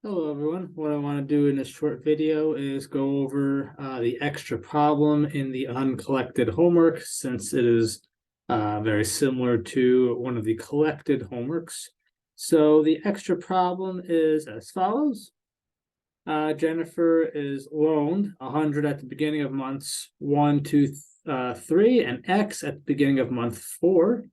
Hello everyone. What I want to do in this short video is go over the extra problem in the uncollected homework, since it is very similar to one of the collected homeworks. So the extra problem is as follows. Jennifer is loaned 100 at the beginning of months 1, 2, 3, and X at the beginning of month 4.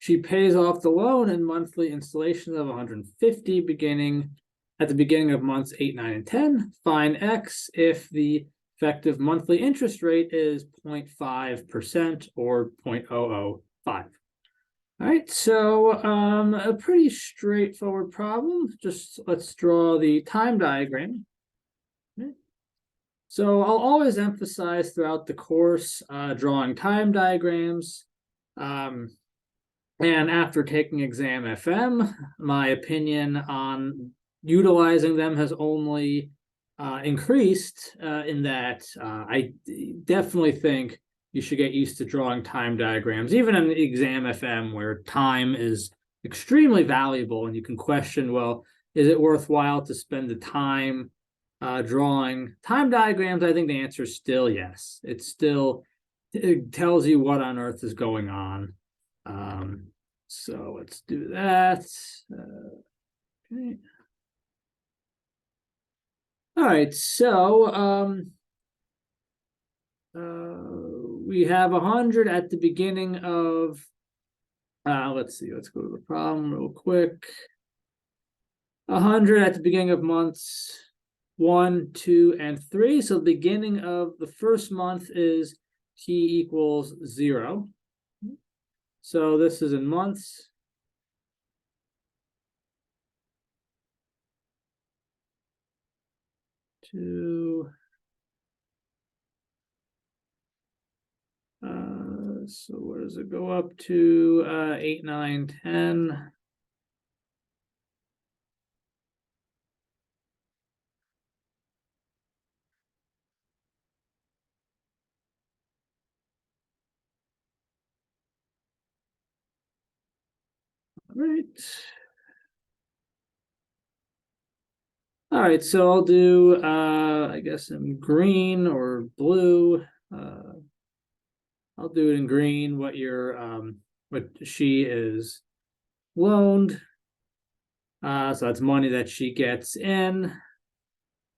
She pays off the loan in monthly installments of 150 at the beginning of months 8, 9, and 10. Find X if the effective monthly interest rate is 0.5% or 0.005. All right, so a pretty straightforward problem. Just let's draw the time diagram. Okay. So I'll always emphasize throughout the course drawing time diagrams. And after taking exam FM, my opinion on utilizing them has only increased in that I definitely think you should get used to drawing time diagrams, even in the exam FM where time is extremely valuable and you can question, well, is it worthwhile to spend the time drawing time diagrams? I think the answer is still yes. It tells you what on earth is going on. So let's do that. Okay. All right, so we have 100 at the beginning of, let's see, let's go to the problem real quick. 100 at the beginning of months 1, 2, and 3. So the beginning of the first month is t equals 0. So this is in months. So where does it go up to? 8, 9, 10. Right. All right, so I'll do I guess in green or blue. I'll do it in green what she is loaned. So that's money that she gets in.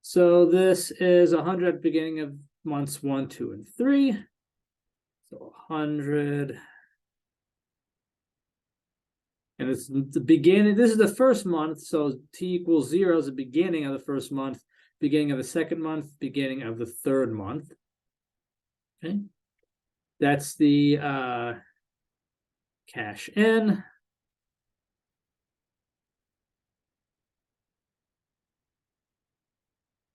So this is 100 at the beginning of months 1, 2, and 3. So 100. And it's the beginning. This is the first month, so t equals 0 is the beginning of the first month, beginning of the second month, beginning of the third month. Okay, that's the cash in.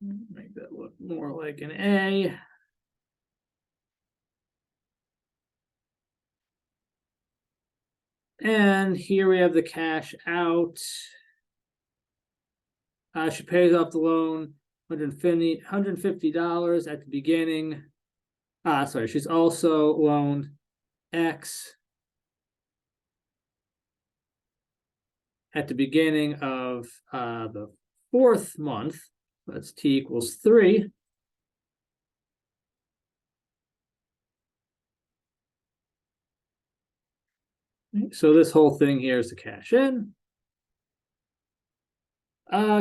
Make that look more like an A. And here we have the cash out. She pays off the loan, $150 at the beginning. Sorry, she's also loaned X at the beginning of the fourth month. That's t equals 3. So this whole thing here is the cash in.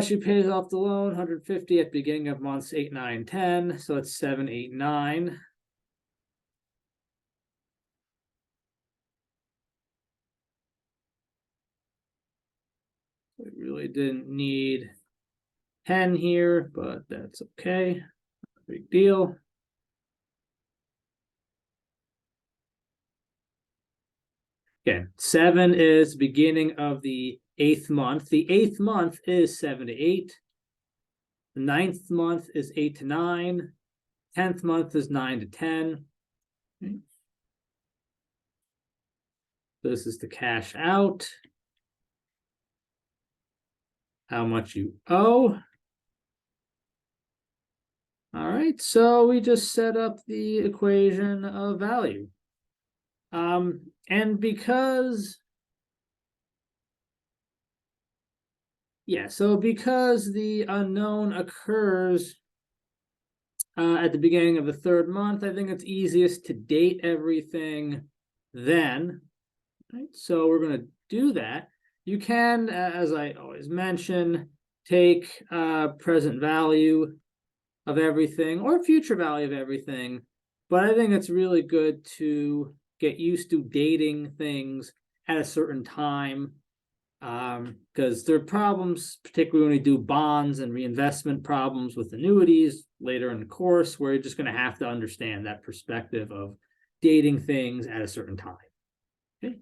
She pays off the loan, 150 at the beginning of months 8, 9, 10. So it's 7, 8, 9. We really didn't need 10 here, but that's okay. No big deal. Again, 7 is beginning of the 8th month. The 8th month is 7 to 8. The 9th month is 8 to 9. 10th month is 9 to 10. Okay. This is the cash out. How much you owe. All right, so we just set up the equation of value. And because Yeah, so because the unknown occurs at the beginning of the third month, I think it's easiest to date everything then. Right? So we're going to do that. You can, as I always mention, take present value of everything or future value of everything. But I think it's really good to get used to dating things at a certain time, because there are problems, particularly when we do bonds and reinvestment problems with annuities later in the course, where you're just going to have to understand that perspective of dating things at a certain time. Okay.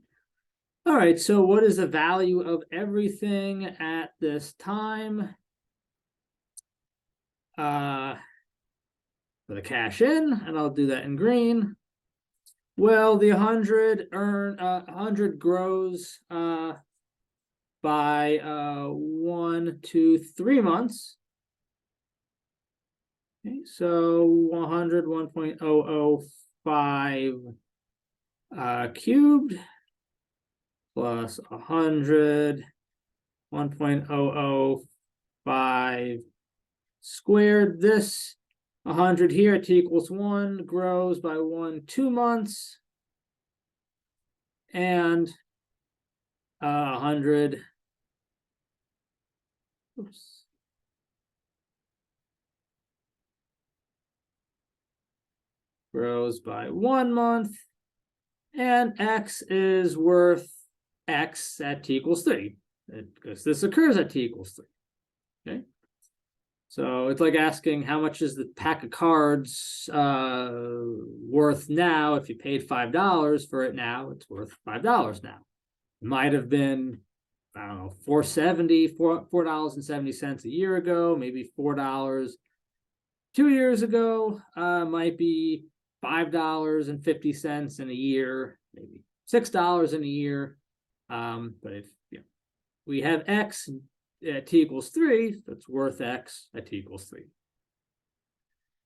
All right, so what is the value of everything at this time? For the cash in, and I'll do that in green. Well, the 100 grows by 1 to 3 months. Okay, so 100, 1.005 cubed plus 100, 1.005 squared. This 100 here, t equals 1, grows by 1, 2 months. And 100, oops, grows by 1 month. And x is worth x at t equals 3, because this occurs at t equals 3. Okay. So it's like asking how much is the pack of cards worth now. If you paid $5 for it now, it's worth $5 now. It might have been, I don't know, $4.70 a year ago, maybe $4 2 years ago, might be $5.50 in a year, maybe $6 in a year. But if we have x at t equals 3, that's worth x at t equals 3.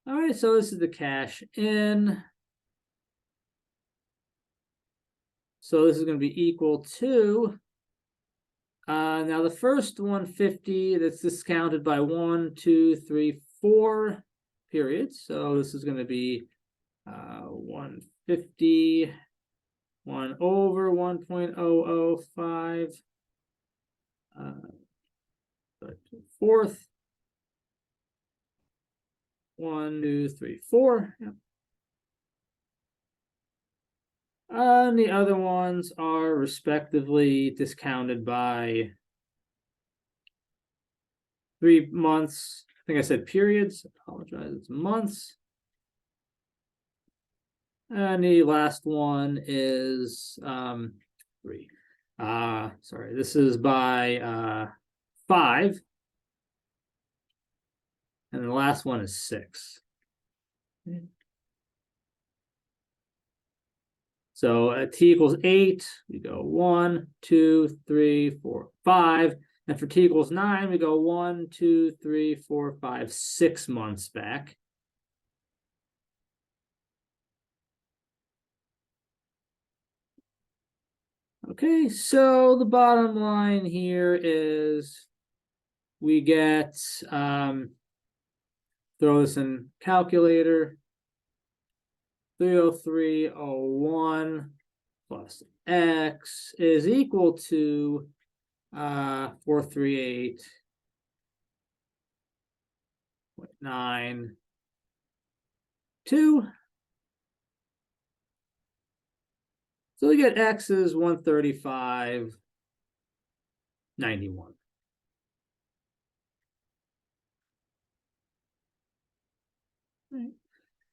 All right, so this is the cash in. So this is going to be equal to, now the first 150, that's discounted by 1, 2, 3, 4 periods. So this is going to be 150, 1 over 1.005, fourth, 1, 2, 3, 4. Yep. And the other ones are respectively discounted by 3 months. I think I said periods. I apologize. It's months. And the last one is 3. Sorry, this is by 5. And the last one is 6. So at t equals 8, we go 1, 2, 3, 4, 5. And for t equals 9, we go 1, 2, 3, 4, 5, 6 months back. Okay, so the bottom line here is we get, throw this in calculator, 303.01 plus x is equal to 438.92. So we get x is 135.91. Right.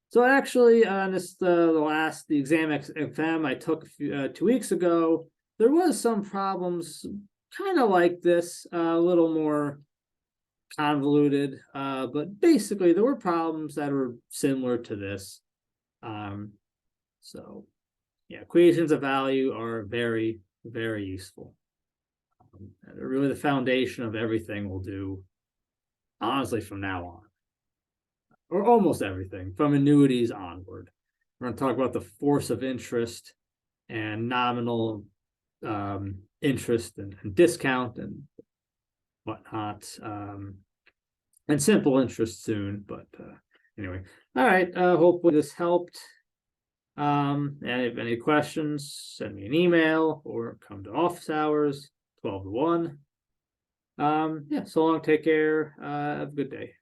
So actually, on this the exam I took 2 weeks ago, there was some problems kind of like this, a little more convoluted, but basically there were problems that were similar to this. So yeah, equations of value are very, very useful. They're really the foundation of everything we'll do, honestly, from now on, or almost everything from annuities onward. We're going to talk about the force of interest and nominal interest and discount, and whatnot, and simple interest soon. But anyway, all right. Hopefully this helped. And if you have any questions, send me an email or come to office hours 12 to 1. Yeah, so long, take care, have a good day.